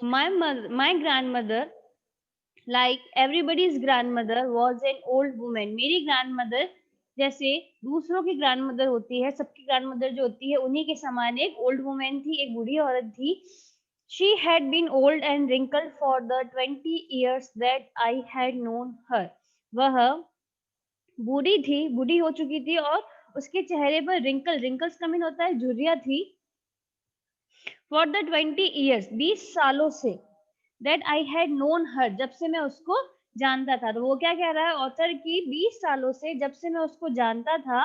My grandmother, like everybody's grandmother, was an old woman. मेरी grandmother जैसे दूसरों की grandmother होती है, सबकी grandmother जो होती है उन्हीं के समान एक old woman थी, एक बूढ़ी औरत थी. She had been old and wrinkled for the 20 years that I had known her. वह बूढ़ी थी, बूढ़ी हो चुकी थी और उसके चेहरे पर रिंकल्स का मीन होता है झुर्रियां थी. फॉर द 20 years, 20 सालों से, दैट आई हैड नोन हर, जब से मैं उसको जानता था. तो वो क्या कह रहा है ऑथर की 20 सालों से जब से मैं उसको जानता था,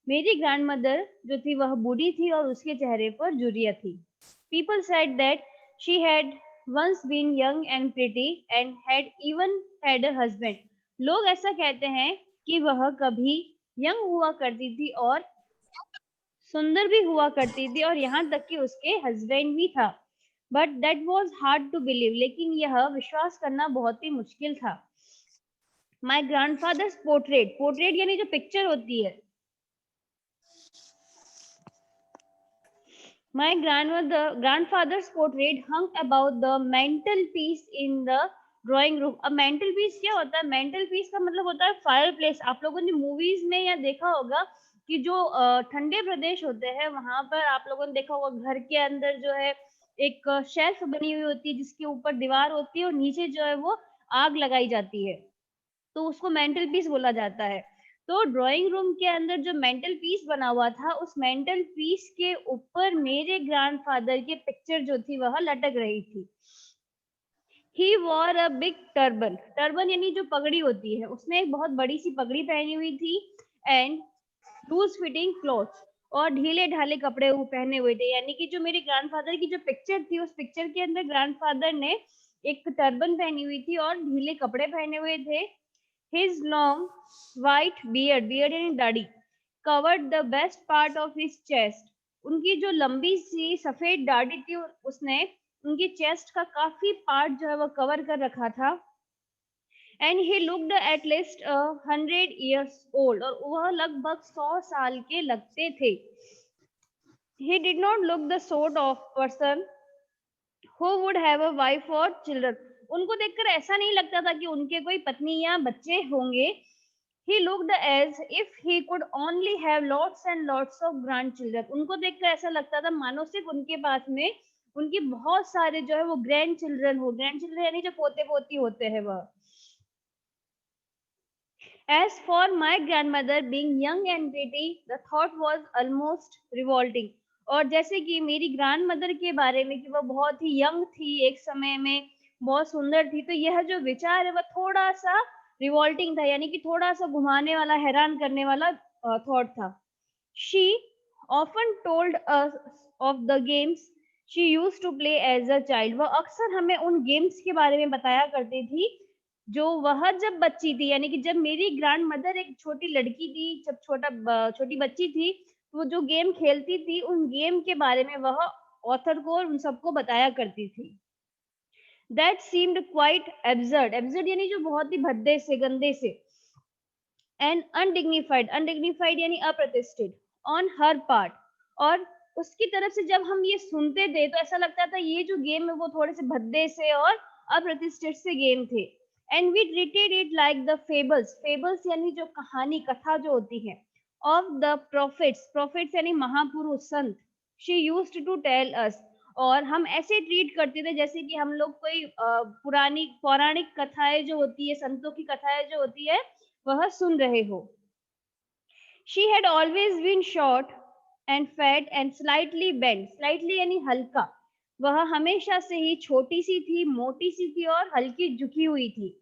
मेरी ग्रैंडमदर जो थी वह बूढ़ी थी और उसके चेहरे पर झुर्रियां थी. People said that she had once been young and pretty and had even had a husband. लोग ऐसा कहते हैं कि वह कभी यंग हुआ करती थी और सुंदर भी हुआ करती थी और यहाँ तक कि उसके हस्बैंड भी था. But that was hard to believe, लेकिन यह विश्वास करना बहुत ही मुश्किल था. माई ग्रैंडफादर्स पोर्ट्रेट, पोर्ट्रेट यानी जो पिक्चर होती है. माई grandfather's portrait hung about the mantel piece in the drawing room. अब मेंटल पीस क्या होता है? मेंटल पीस का मतलब होता है फायर प्लेस. आप लोगों ने मूवीज में या देखा होगा कि जो ठंडे प्रदेश होते हैं वहां पर आप लोगों ने देखा होगा घर के अंदर जो है एक शेल्फ बनी हुई होती है जिसके ऊपर दीवार होती है और नीचे जो है वो आग लगाई जाती है, तो उसको मेंटल पीस बोला जाता है. तो ड्राइंग रूम के अंदर जो मेंटल पीस बना हुआ था, उस मेंटल पीस के ऊपर मेरे ग्रैंडफादर की पिक्चर जो थी वह लटक रही थी. He wore a big turban, turban यानी जो पगड़ी होती है, उसने एक बहुत बड़ी सी पगड़ी पहनी हुई थी. एंड लूज फिटिंग क्लॉथ, और ढीले ढाले कपड़े वो पहने हुए थे. यानी कि जो मेरे ग्रैंडफादर की जो पिक्चर थी उस पिक्चर के अंदर ग्रैंडफादर ने एक टर्बन पहनी हुई थी और ढीले कपड़े पहने हुए थे. His long white beard, beard यानी दाढ़ी, covered the best part of his chest. उनकी जो लंबी सी सफेद दाढ़ी थी उसने उनकी चेस्ट का काफी पार्ट जो है वो कवर कर रखा था. And he looked at least 100 years old, और वह लगभग 100 साल के लगते थे. He did not look the sort of person who would have a wife or children. उनको देखकर ऐसा नहीं लगता था कि उनके कोई पत्नी या बच्चे होंगे. He looked as if he could only have lots and lots of grandchildren. उनको देखकर ऐसा लगता था मानो सिर्फ उनके पास में उनके बहुत सारे जो है वो ग्रैंड चिल्ड्रन हो. ग्रैंड चिल्ड्रन यानी जो पोते पोती होते हैं वह. As for my grandmother being young and pretty, the thought was almost revolting. और जैसे कि मेरी ग्रैंड मदर के बारे में कि वह बहुत ही यंग थी, एक समय में बहुत सुंदर थी, तो यह जो विचार है वह थोड़ा सा रिवॉल्टिंग था, यानी कि थोड़ा सा घुमाने वाला, हैरान करने वाला थॉट था. She often told us of the games she used to play as a child. वह अक्सर हमें उन गेम्स के बारे में बताया करती थी जो वह जब बच्ची थी, यानी कि जब मेरी ग्रैंड मदर एक छोटी लड़की थी, जब छोटी बच्ची थी, वो जो गेम खेलती थी उन गेम के बारे में वह ऑथर को और उन सबको बताया करती थी. That seemed quite absurd, absurd यानी जो बहुत ही भद्दे से, गंदे से. एंड अनडिग्निफाइड, अनडिग्निफाइड यानी अप्रतिष्ठित, ऑन हर पार्ट. और उसकी तरफ से जब हम ये सुनते थे तो ऐसा लगता था ये जो गेम है वो थोड़े से भद्दे से और अप्रतिष्ठित से गेम थे. And we treated it like the fables, fables यानी जो कहानी, कथा जो होती है, ऑफ द प्रॉफिट्स, प्रॉफिट्स यानी महापुरुष, संत. She used to tell us, और हम ऐसे ट्रीट करते थे जैसे कि हम लोग कोई पुरानी पौराणिक कथाएं जो होती है, संतों की कथाएं जो होती है वह सुन रहे हो. She had always been short and fat and slightly bent. Slightly यानी हल्का. वह हमेशा से ही छोटी सी थी, मोटी सी थी और हल्की झुकी हुई थी.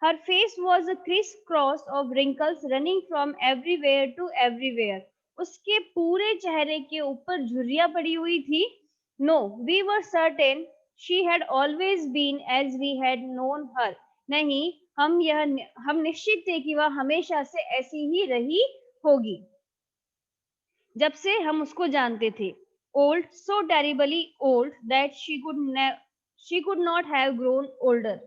Her face was a criss-cross of wrinkles running from everywhere to everywhere. उसके पूरे चेहरे के ऊपर झुर्रियां पड़ी हुई थी. No, we were certain she had always been as we had known her. नहीं, हम निश्चित थे कि वह हमेशा से ऐसी ही रही होगी जब से हम उसको जानते थे. Old, so terribly old that she could not have grown older.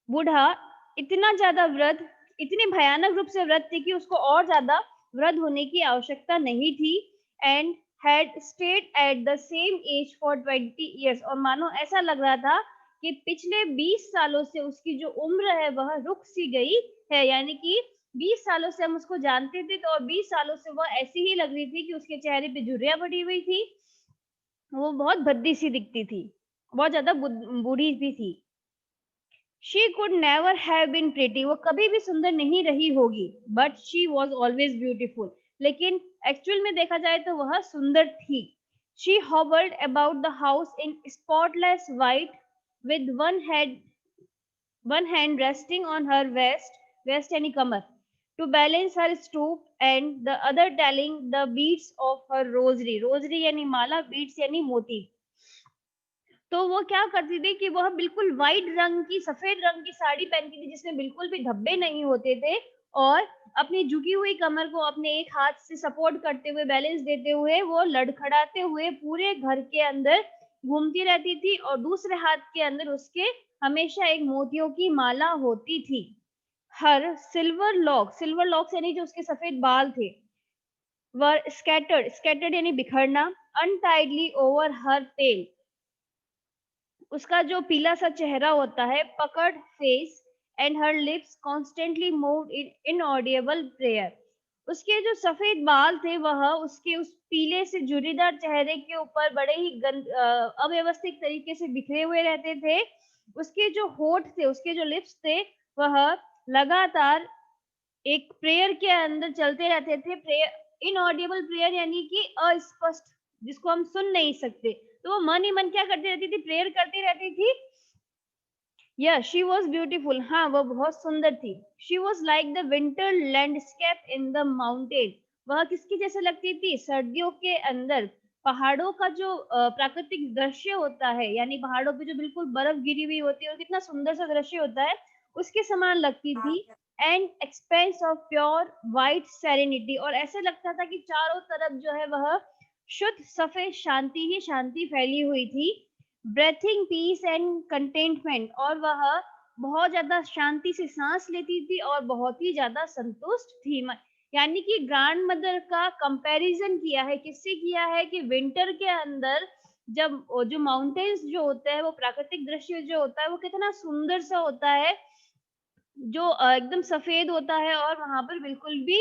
बूढ़ा, इतना ज्यादा वृद्ध, इतने भयानक रूप से वृद्ध थी कि उसको और ज्यादा वृद्ध होने की आवश्यकता नहीं थी. And had stayed at the same age for 20 years, और मानो ऐसा लग रहा था कि पिछले 20 सालों से उसकी जो उम्र है वह रुक सी गई है, यानी कि 20 सालों से हम उसको जानते थे तो और 20 सालों से वह ऐसी ही लग रही थी कि उसके चेहरे पे झुर्रियाँ पड़ी हुई थी, वो बहुत भद्दी सी दिखती थी, बहुत ज़्यादा बूढ़ी भी थी। She could never have been pretty, वो कभी भी सुंदर नहीं रही होगी, but she was always beautiful, लेकिन एक्चुअल में देखा जाए तो वह सुंदर थी। She hovered about the house in spotless white with one hand resting on her waist यानी कमर, to balance her stoop and the other telling the beads of her rosary, rosary यानी माला, beads यानी मोती। तो वो क्या करती थी कि वह बिल्कुल व्हाइट रंग की, सफेद रंग की साड़ी पहनती थी जिसमें बिल्कुल भी धब्बे नहीं होते थे, और अपनी झुकी हुई कमर को अपने एक हाथ से सपोर्ट करते हुए, बैलेंस देते हुए वो लड़खड़ाते हुए पूरे घर के अंदर घूमती रहती थी, और दूसरे हाथ के अंदर उसके हमेशा एक मोतियों की माला होती थी। हर सिल्वर लॉक्स यानी जो उसके सफेद बाल थे, वर स्कैटर्ड यानी बिखरना, अनटाइडली ओवर हर पेल, उसका जो पीला सा चेहरा होता है, पकड़ face, and her lips constantly moved in inaudible prayer. उसके जो सफेद बाल थे वह उसके उस पीले से झुर्रीदार चेहरे के ऊपर बड़े ही अव्यवस्थित तरीके से बिखरे हुए रहते थे। उसके जो होठ थे, उसके जो लिप्स थे, वह लगातार एक प्रेयर के अंदर चलते रहते थे। प्रेयर, इनऑडिबल प्रेयर यानी कि अस्पष्ट, जिसको हम सुन नहीं सकते। तो वो मन ही मन क्या करती रहती थी, प्रेयर करती रहती थी। या शी वॉज ब्यूटीफुल, हाँ वो बहुत सुंदर थी। She was like the winter landscape in the mountain, वह किसकी जैसे लगती थी, सर्दियों के अंदर पहाड़ों का जो प्राकृतिक दृश्य होता है, यानी पहाड़ों पे जो बिल्कुल बर्फ गिरी हुई होती है और कितना सुंदर सा दृश्य होता है, उसके समान लगती थी। And expense of pure white serenity, और ऐसे लगता था कि चारों तरफ जो है वह शुद्ध सफेद शांति ही शांति फैली हुई थी। ब्रेथिंग पीस एंड कंटेंटमेंट, और वह बहुत ज्यादा शांति से सांस लेती थी और बहुत ही ज्यादा संतुष्ट थी। यानी कि ग्रैंड मदर का कंपैरिजन किया है, किससे किया है कि विंटर के अंदर जब जो माउंटेन्स जो होते हैं, वो प्राकृतिक दृश्य जो होता है वो कितना सुंदर सा होता है, जो एकदम सफेद होता है, और वहां पर बिल्कुल भी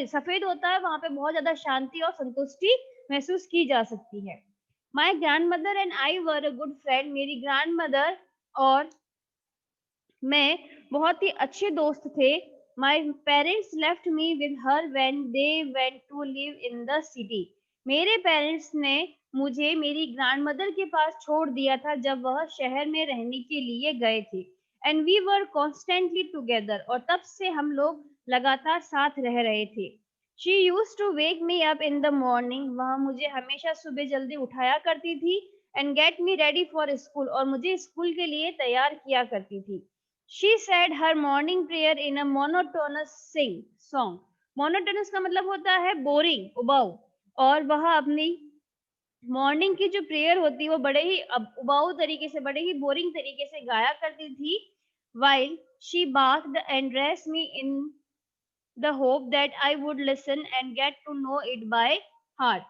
सफेद होता है, वहां पे बहुत ज्यादा शांति और संतुष्टि महसूस की जा सकती है। My grandmother and I were a good friend, मेरी ग्रैंड मदर और मैं बहुत ही अच्छे दोस्त थे। My parents left me with her when they went to live in the city, मेरे पेरेंट्स ने मुझे मेरी ग्रैंड मदर के पास छोड़ दिया था जब वह शहर में रहने के लिए गए थे। And we were constantly together, और तब से हम लोग लगातार साथ रह रहे थे। She use to wake me up in the morning, वह मुझे हमेशा सुबह जल्दी उठाया करती थी। And get me ready for school, और मुझे स्कूल के लिए तैयार किया करती थी। She said her morning prayer in a monotonous song. Monotonous का मतलब होता है बोरिंग, उबाऊ, और वह अपनी मॉर्निंग की जो प्रेयर होती है वो बड़े ही उबाऊ तरीके से, बड़े ही बोरिंग तरीके से गाया करती थी। While she bathed and dressed me in the hope that I would listen and get to know it by heart.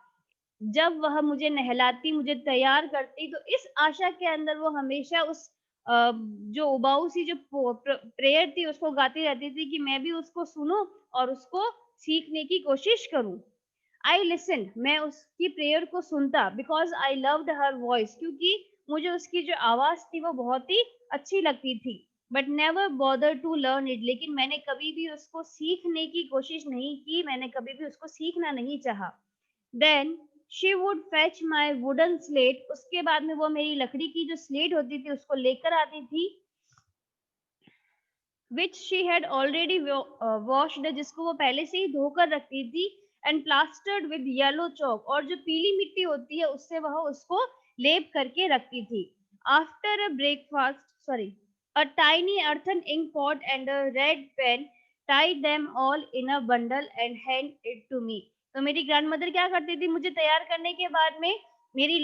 जब वह मुझे नहलाती, मुझे तैयार करती, तो इस आशा के अंदर वो हमेशा उस जो उबाऊ सी जो प्रेयर थी उसको गाती रहती थी कि मैं भी उसको सुनूं और उसको सीखने की कोशिश करूं। आई लिसन, मैं उसकी प्रेयर को सुनता, because I loved her voice, क्योंकि मुझे उसकी जो आवाज थी वो बहुत ही अच्छी लगती थी। But never bother to learn it, लेकिन मैंने कभी भी उसको सीखने की कोशिश नहीं की, मैंने कभी भी उसको सीखना नहीं चाहा। Then she would fetch my wooden slate, उसके बाद में वो मेरी लकड़ी की जो स्लेट होती थी उसको लेकर आती थी। Which she had already washed, जिसको वो पहले से ही धोकर रखती थी। एंड प्लास्टर्ड विद येलो चौक, और जो पीली मिट्टी होती है उससे वह उसको लेप करके रखती थी। After a breakfast, sorry, a tiny earthen ink pot and a red pen tied them all in a bundle and hand it to me. तो मेरी ग्रैंड मदर क्या करती थी, मुझे तैयार करने के बाद में मेरी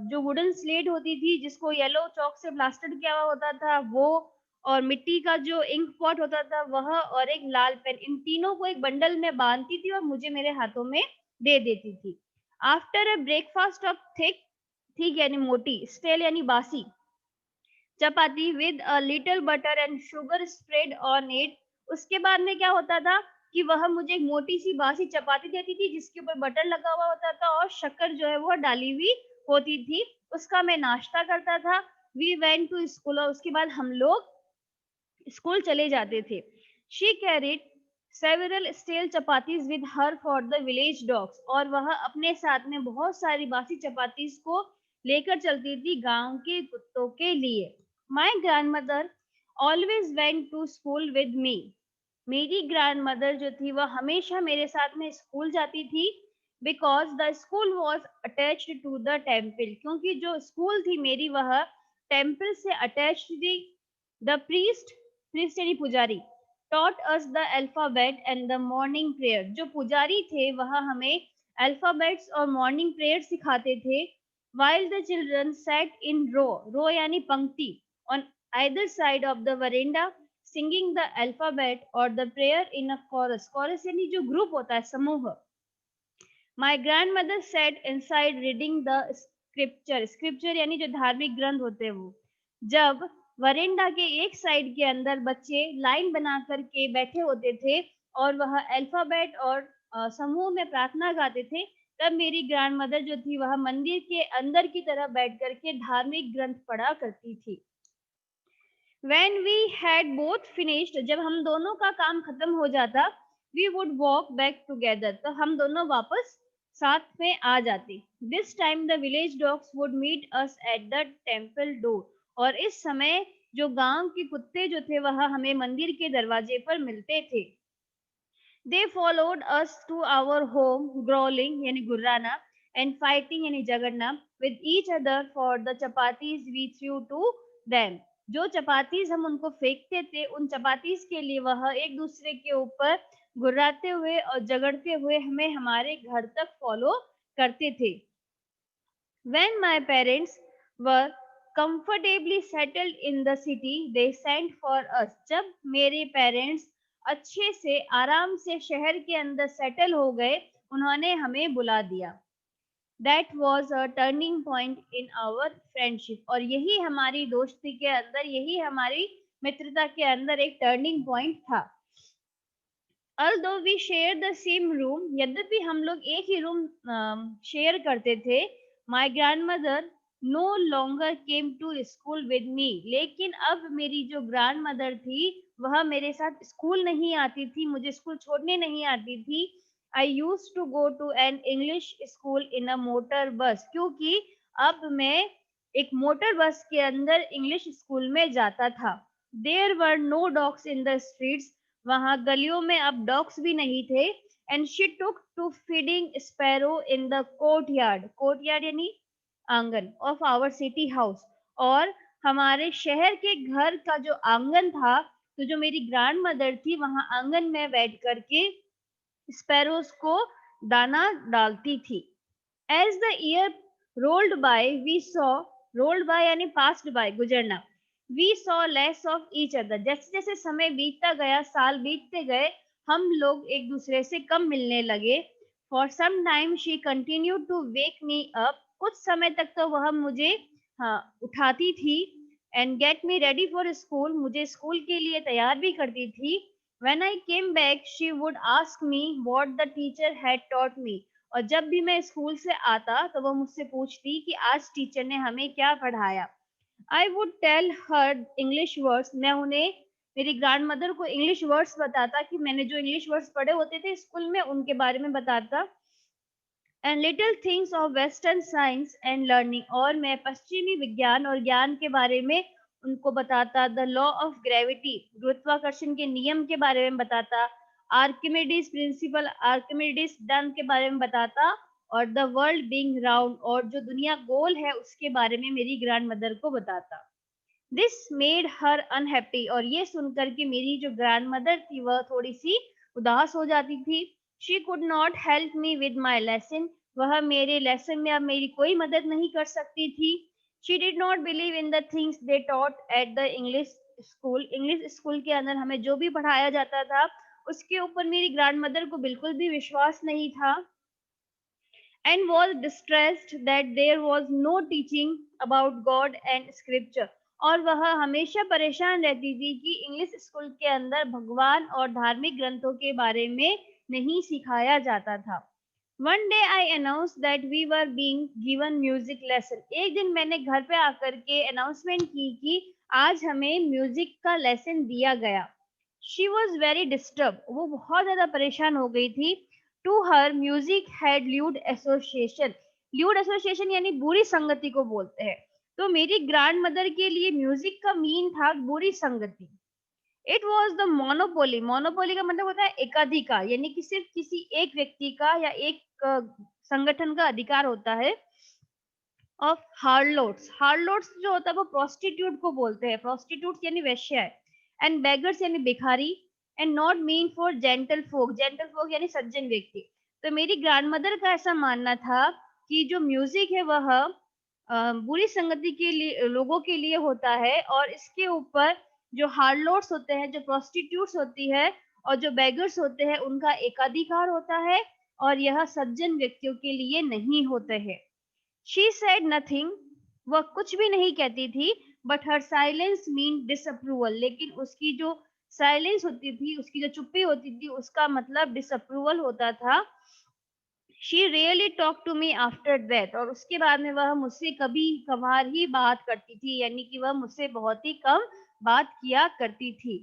जो वुडन स्लेट होती थी जिसको येलो चौक से प्लास्टर्ड किया हुआ होता था वो, और मिट्टी का जो इंक पॉट होता था वह, और एक लाल पेन, इन तीनों को एक बंडल में बांधती थी और मुझे मेरे हाथों में दे देती थी। After a breakfast of thick, thick यानी मोटी, स्टेल यानी बासी, chapati with a little butter and sugar spread on it. उसके बाद में क्या होता था कि वह मुझे एक मोटी सी बासी चपाती देती थी जिसके ऊपर बटर लगा हुआ होता था और शक्कर जो है वो डाली हुई होती थी। उसका मैं नाश्ता करता था। वी वेंट टू स्कूल और उसके बाद हम लोग स्कूल चले जाते थे। She carried several steel chapatis with her for the village dogs और वह अपने साथ में बहुत सारी बासी चपातीज को लेकर चलती थी गांव के कुत्तों के लिए। My grandmother always went to school with me. मेरी ग्रैंड मदर जो थी वह हमेशा मेरे साथ में स्कूल जाती थी because the school was attached to the temple, क्योंकि जो स्कूल थी मेरी वह टेम्पल से अटैच्ड थी। द प्रीस्ट यानी पुजारी taught us the alphabet and the morning prayer। जो पुजारी थे वह हमें अल्फाबेट्स और मॉर्निंग प्रेयर सिखाते थे। while the children sat in row यानी पंक्ति on either side of the veranda singing the alphabet or the prayer in a chorus यानी जो ग्रुप होता है समूह। My grandmother sat inside reading the scripture यानी जो धार्मिक ग्रंथ होते हैं वो। जब वरेंडा के एक साइड के अंदर बच्चे लाइन बना करके बैठे होते थे और वह अल्फाबेट और समूह में प्रार्थना गाते थे, तब मेरी ग्रैंड मदर जो थी वह मंदिर के अंदर की तरफ बैठ करके धार्मिक ग्रंथ पढ़ा करती थी। When we had both finished, जब हम दोनों का काम खत्म हो जाता, we would walk back together, तो हम दोनों वापस साथ में आ जाते। This time the village dogs would meet us at the temple door, और इस समय जो गांव के कुत्ते जो थे वह हमें मंदिर के दरवाजे पर मिलते थे। They followed us to our home, growling यानी गुर्राना and fighting यानी झगड़ना with each other for the chapatis we threw to them। जो चपातीज हम उनको फेंकते थे उन चपातीज के लिए वह एक दूसरे के ऊपर गुर्राते हुए और झगड़ते हुए हमें हमारे घर तक फॉलो करते थे। When my parents were comfortably settled in the city, they sent for us। जब मेरे पेरेंट्स अच्छे से आराम से शहर के अंदर सेटल हो गए, उन्होंने हमें बुला दिया। That was a turning point in our friendship। और यही हमारी दोस्ती के अंदर, यही हमारी मित्रता के अंदर एक टर्निंग पॉइंट था। Although we share the same room, यद्यपि हम लोग एक ही रूम शेयर करते थे, my grandmother no longer came to school with me। लेकिन अब मेरी जो ग्रैंड मदर थी वह मेरे साथ स्कूल नहीं आती थी, मुझे स्कूल छोड़ने नहीं आती थी। I used to go to an English school in a motor bus, क्योंकि अब मैं एक मोटर बस के अंदर इंग्लिश स्कूल में जाता था। There were no dogs in the streets, वहां गलियों में अब डॉग्स भी नहीं थे। And she took to feeding sparrows in the courtyard यानी आंगन ऑफ आवर सिटी हाउस। और हमारे शहर के घर का जो आंगन था, तो जो मेरी ग्रैंड मदर थी वहां आंगन में बैठ करके स्पैरोज को दाना डालती थी। As the year rolled by we saw, rolled by यानी पास्ड बाय गुजरना, we saw less of each other. जैसे जैसे समय बीतता गया, साल बीतते गए, हम लोग एक दूसरे से कम मिलने लगे। For some time she continue to wake me up. कुछ समय तक तो वह मुझे उठाती थी and get me ready for school, मुझे स्कूल के लिए तैयार भी करती थी। When I came back she would ask me what the teacher had taught me. और जब भी मैं स्कूल से आता तो वो मुझसे पूछती कि आज टीचर ने हमें क्या पढ़ाया। I would tell her English words, मैं उन्हें, मेरी ग्रैंड मदर को इंग्लिश वर्ड्स बताता कि मैंने जो इंग्लिश वर्ड्स पढ़े होते थे स्कूल में उनके बारे में बताता। And little things of western science and learning, और मैं पश्चिमी विज्ञान और ज्ञान के बारे में उनको बताता। द लॉ ऑफ ग्रेविटी, गुरुत्वाकर्षण के नियम के बारे में बताता। आर्किमिडीज प्रिंसिपल, आर्किमिडीज सिद्धांत के बारे में बताता। और द वर्ल्ड बीइंग राउंड, और जो दुनिया गोल है उसके बारे में मेरी ग्रैंड मदर को बताता। दिस मेड हर अनहैप्पी, और ये सुनकर के मेरी जो ग्रैंड मदर थी वह थोड़ी सी उदास हो जाती थी। She could not help me with my lesson, वह मेरे लेसन में अब मेरी कोई मदद नहीं कर सकती थी। She did not believe in the things they taught at the English school, English school के अंदर हमें जो भी पढ़ाया जाता था उसके ऊपर मेरी ग्रैंड मदर को बिल्कुल भी विश्वास नहीं था। And was distressed that there was no teaching about God and scripture, और वह हमेशा परेशान रहती थी कि इंग्लिश स्कूल के अंदर भगवान और धार्मिक ग्रंथों के बारे में नहीं सिखाया जाता था। One day I announce that we were being given music lesson. एक दिन मैंने घर पे आकर के अनाउंसमेंट की कि आज हमें म्यूजिक का लेसन दिया गया। शी वॉज वेरी डिस्टर्ब, वो बहुत ज्यादा परेशान हो गई थी। To her music had lewd association. Lewd association यानी बुरी संगति को बोलते हैं। तो मेरी ग्रैंड मदर के लिए म्यूजिक का मीन था बुरी संगति। It was the monopoly. Monopoly का मतलब होता है एकाधिकार, यानी कि सिर्फ किसी एक व्यक्ति का या एक संगठन का अधिकार होता है। ऑफ हार्लोट्स, हार्लोट्स जो होता है वो प्रोस्टिट्यूट को बोलते हैं। प्रोस्टिट्यूट यानी वेश्या है। एंड बेगर्स यानी भिखारी। And not mean for gentle folk, gentle folk यानी सज्जन व्यक्ति। तो मेरी ग्रैंडमदर का ऐसा मानना था कि जो म्यूजिक है वह बुरी संगति के लिए, लोगों के लिए होता है, और इसके ऊपर जो हार्लोट्स होते हैं, जो प्रोस्टिट्यूट्स होती है, और जो बेगर्स होते हैं, उनका एकाधिकार होता है, और यह सज्जन व्यक्तियों के लिए नहीं होते हैं। शी सेड नथिंग, वह कुछ भी नहीं कहती थी, but her silence mean disapproval. लेकिन उसकी जो साइलेंस होती थी, उसकी जो चुप्पी होती थी, उसका मतलब डिसअप्रूवल होता था। She really talk to me after that, और उसके बाद में वह मुझसे कभी कभार ही बात करती थी, यानी कि वह मुझसे बहुत ही कम बात किया करती थी।